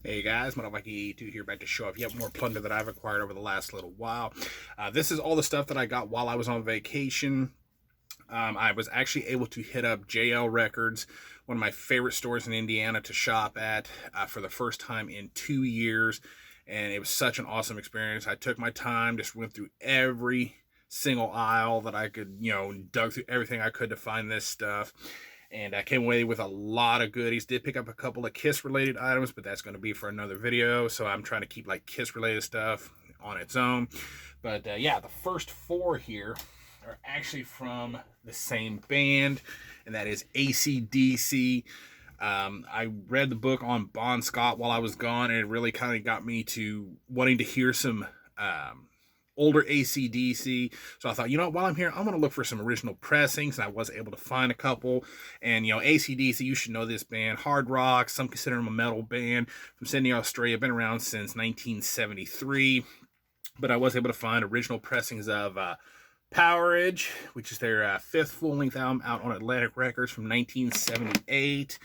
Hey guys, Mikey82 here, back to show off yet more plunder that I've acquired over the last little while. This is all the stuff that I got while I was on vacation. I was actually able to hit up JL Records, one of my favorite stores in Indiana to shop at, for the first time in 2 years. And it was such an awesome experience. I took my time, just went through every single aisle that I could, dug through everything I could to find this stuff. And I came away with a lot of goodies. Did pick up a couple of Kiss related items, but that's going to be for another video. So I'm trying to keep like Kiss related stuff on its own. But yeah, the first four here are actually from the same band, and that is AC/DC. I read the book on Bon Scott while I was gone, and it really kind of got me to wanting to hear some older AC/DC. So I thought, while I'm here, I'm going to look for some original pressings, and I was able to find a couple. And, AC/DC, you should know this band. Hard rock, some consider them a metal band from Sydney, Australia. Been around since 1973. But I was able to find original pressings of Powerage, which is their fifth full-length album out on Atlantic Records from 1978.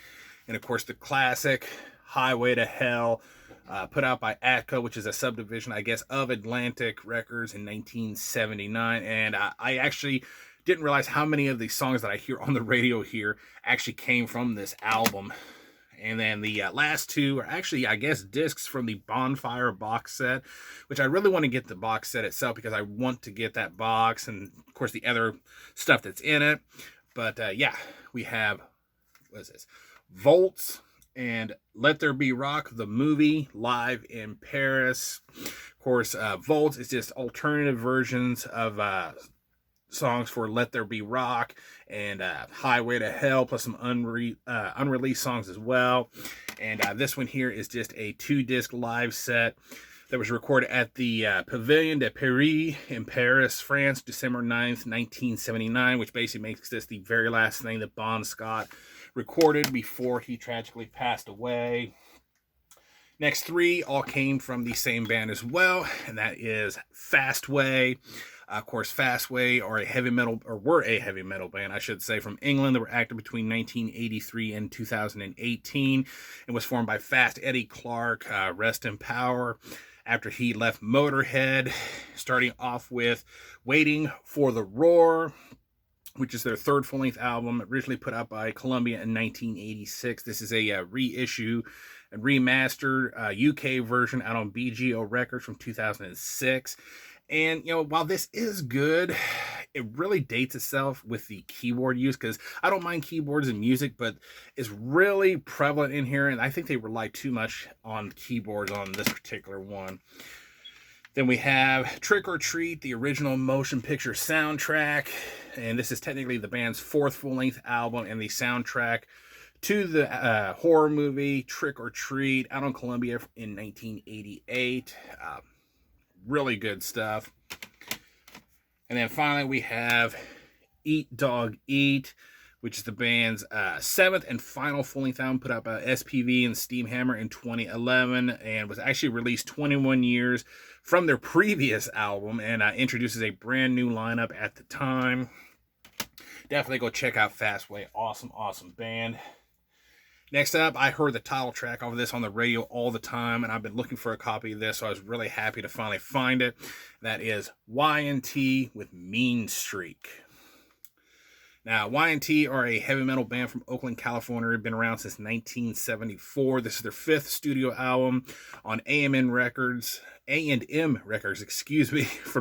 And, of course, the classic Highway to Hell, put out by Atco, which is a subdivision, I guess, of Atlantic Records in 1979. And I actually didn't realize how many of the songs that I hear on the radio here actually came from this album. And then the last two are actually, I guess, discs from the Bonfire box set, which I really want to get the box set itself because I want to get that box and, of course, the other stuff that's in it. But yeah, we have, what is this? Volts and Let There Be Rock, the movie, live in Paris. Of course, Volts is just alternative versions of songs for Let There Be Rock and Highway to Hell, plus some unreleased songs as well. And this one here is just a 2-disc live set that was recorded at the Pavilion de Paris in Paris, France, December 9th, 1979, which basically makes this the very last thing that Bon Scott recorded before he tragically passed away. Next three all came from the same band as well, and that is Fastway. Of course, Fastway were a heavy metal band, I should say, from England that were active between 1983 and 2018, and was formed by Fast Eddie Clarke, rest in power, after he left Motorhead, starting off with Waiting for the Roar, which is their third full-length album, originally put out by Columbia in 1986. This is a reissue and remastered UK version out on BGO Records from 2006. And, while this is good, it really dates itself with the keyboard use, because I don't mind keyboards in music, but it's really prevalent in here, and I think they rely too much on keyboards on this particular one. Then we have Trick or Treat, the original motion picture soundtrack, and this is technically the band's fourth full-length album and the soundtrack to the horror movie Trick or Treat, out on Columbia in 1988. Really good stuff. And then finally we have Eat Dog Eat, which is the band's seventh and final full-length album, put out by SPV and Steamhammer in 2011, and was actually released 21 years from their previous album, and introduces a brand new lineup at the time. Definitely go check out Fastway. Awesome band. Next up, I heard the title track of this on the radio all the time, and I've been looking for a copy of this, so I was really happy to finally find it. That is Y&T with Mean Streak. Now, Y&T are a heavy metal band from Oakland, California. They've been around since 1974. This is their fifth studio album on A&M Records, from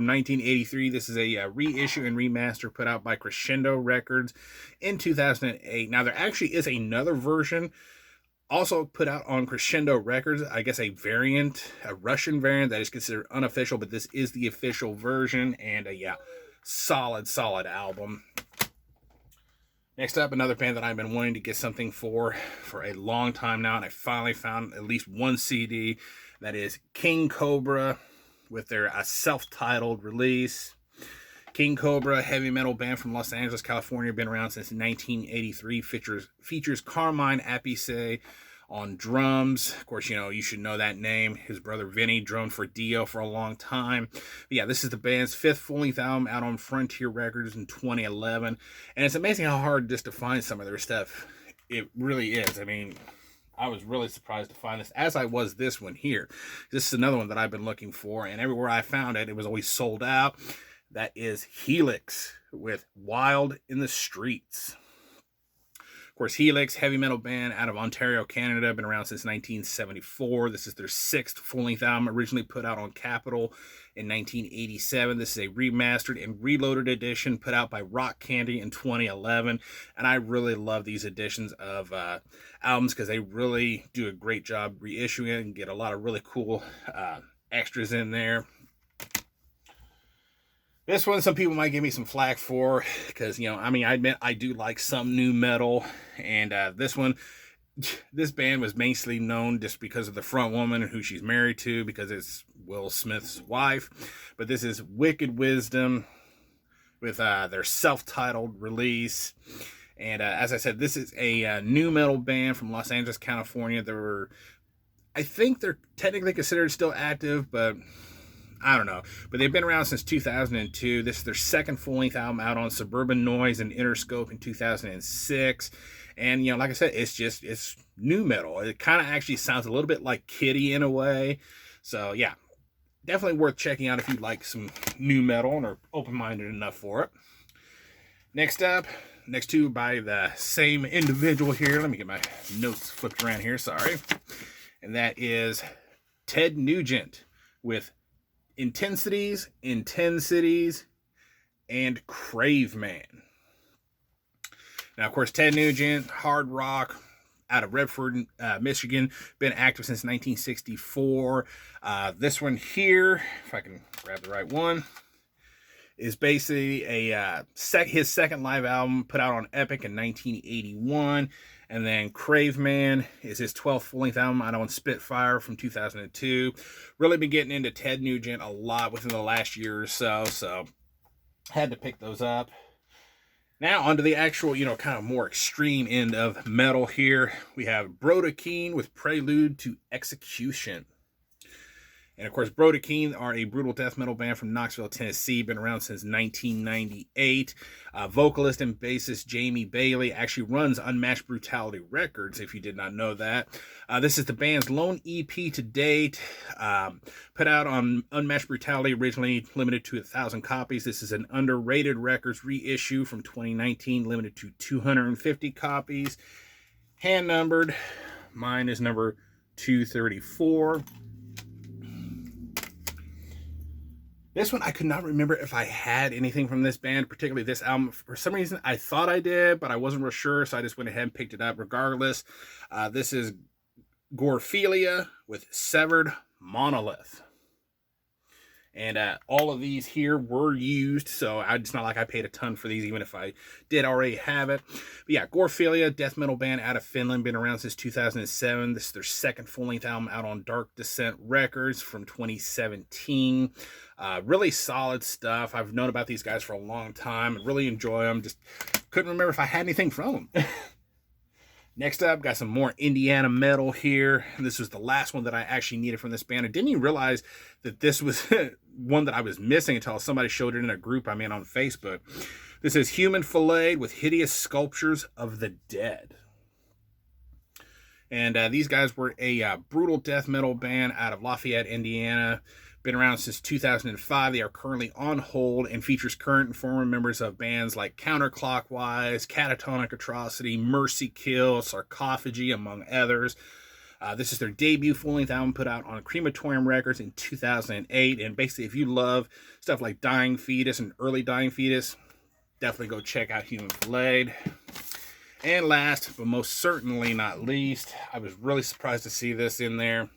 1983. This is a reissue and remaster put out by Crescendo Records in 2008. Now, there actually is another version also put out on Crescendo Records, I guess a Russian variant that is considered unofficial, but this is the official version, and yeah, solid album. Next up, another band that I've been wanting to get something for a long time now, and I finally found at least one CD. That is King Cobra with their self-titled release. King Cobra, heavy metal band from Los Angeles, California, been around since 1983. Features Carmine Appice on drums. Of course, you should know that name. His brother Vinny drummed for Dio for a long time. But yeah, this is the band's fifth full-length album out on Frontier Records in 2011. And it's amazing how hard it is to find some of their stuff. It really is. I mean, I was really surprised to find this, as I was this one here. This is another one that I've been looking for, and everywhere I found it, it was always sold out. That is Helix with Wild in the Streets. Of course, Helix, heavy metal band out of Ontario, Canada, been around since 1974. This is their 6th full-length album, originally put out on Capitol in 1987. This is a remastered and reloaded edition put out by Rock Candy in 2011. And I really love these editions of albums because they really do a great job reissuing it and get a lot of really cool extras in there. This one, some people might give me some flack for, because, you know, I mean, I admit I do like some new metal, and this band was mainly known just because of the front woman who she's married to, because it's Will Smith's wife. But this is Wicked Wisdom with their self-titled release. And as I said, this is a new metal band from Los Angeles, California. I think they're technically considered still active, but I don't know, but they've been around since 2002. This is their 2nd full-length album out on Suburban Noise and Interscope in 2006. And, you know, like I said, it's new metal. It kind of actually sounds a little bit like Kitty in a way. So, yeah, definitely worth checking out if you like some new metal and are open-minded enough for it. Next up, next two by the same individual here. Let me get my notes flipped around here, sorry. And that is Ted Nugent with Intensities, and Crave Man. Now, of course, Ted Nugent, hard rock, out of Redford, Michigan, been active since 1964. This one here, if I can grab the right one, is basically his 2nd live album put out on Epic in 1981. And then Crave Man is his 12th full-length album out on Spitfire from 2002. Really been getting into Ted Nugent a lot within the last year or so, so had to pick those up. Now onto the actual, you know, kind of more extreme end of metal here. We have Brodequin with Prelude to Execution. And, of course, Brodequin are a brutal death metal band from Knoxville, Tennessee. Been around since 1998. Vocalist and bassist Jamie Bailey actually runs Unmatched Brutality Records, if you did not know that. This is the band's lone EP to date. Put out on Unmatched Brutality, originally limited to 1,000 copies. This is an Underrated Records reissue from 2019, limited to 250 copies. Hand numbered. Mine is number 234. This one, I could not remember if I had anything from this band, particularly this album. For some reason, I thought I did, but I wasn't real sure, so I just went ahead and picked it up regardless. This is Gorophilia with Severed Monolith. And all of these here were used, so it's not like I paid a ton for these, even if I did already have it. But yeah, Gorophilia, death metal band out of Finland, been around since 2007. This is their 2nd full-length album out on Dark Descent Records from 2017. Really solid stuff. I've known about these guys for a long time and really enjoy them. Just couldn't remember if I had anything from them. Next up, got some more Indiana metal here. This was the last one that I actually needed from this band. I didn't even realize that this was one that I was missing until somebody showed it in a group I'm in on Facebook. This is Human Filleted with Hideous Sculptures of the Dead. And these guys were a brutal death metal band out of Lafayette, Indiana. Been around since 2005. They are currently on hold and features current and former members of bands like Counterclockwise, Catatonic Atrocity, Mercy Kill, Sarcophagy, among others. This is their debut full-length album put out on Crematorium Records in 2008. And basically, if you love stuff like Dying Fetus and Early Dying Fetus, definitely go check out Human Filleted. And last, but most certainly not least, I was really surprised to see this in there.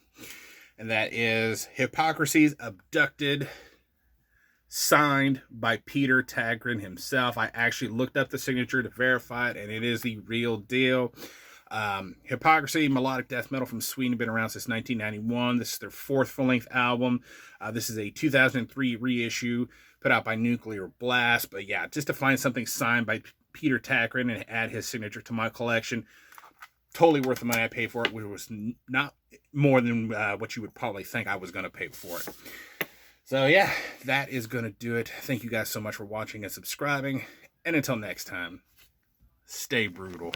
And that is Hypocrisy's Abducted, signed by Peter Tägtgren himself. I actually looked up the signature to verify it, and it is the real deal. Hypocrisy, melodic death metal from Sweden, been around since 1991. This is their 4th full-length album. This is a 2003 reissue put out by Nuclear Blast. But yeah, just to find something signed by Peter Tägtgren and add his signature to my collection, totally worth the money I paid for it, which was not more than what you would probably think I was going to pay for it. So yeah, that is going to do it. Thank you guys so much for watching and subscribing. And until next time, stay brutal.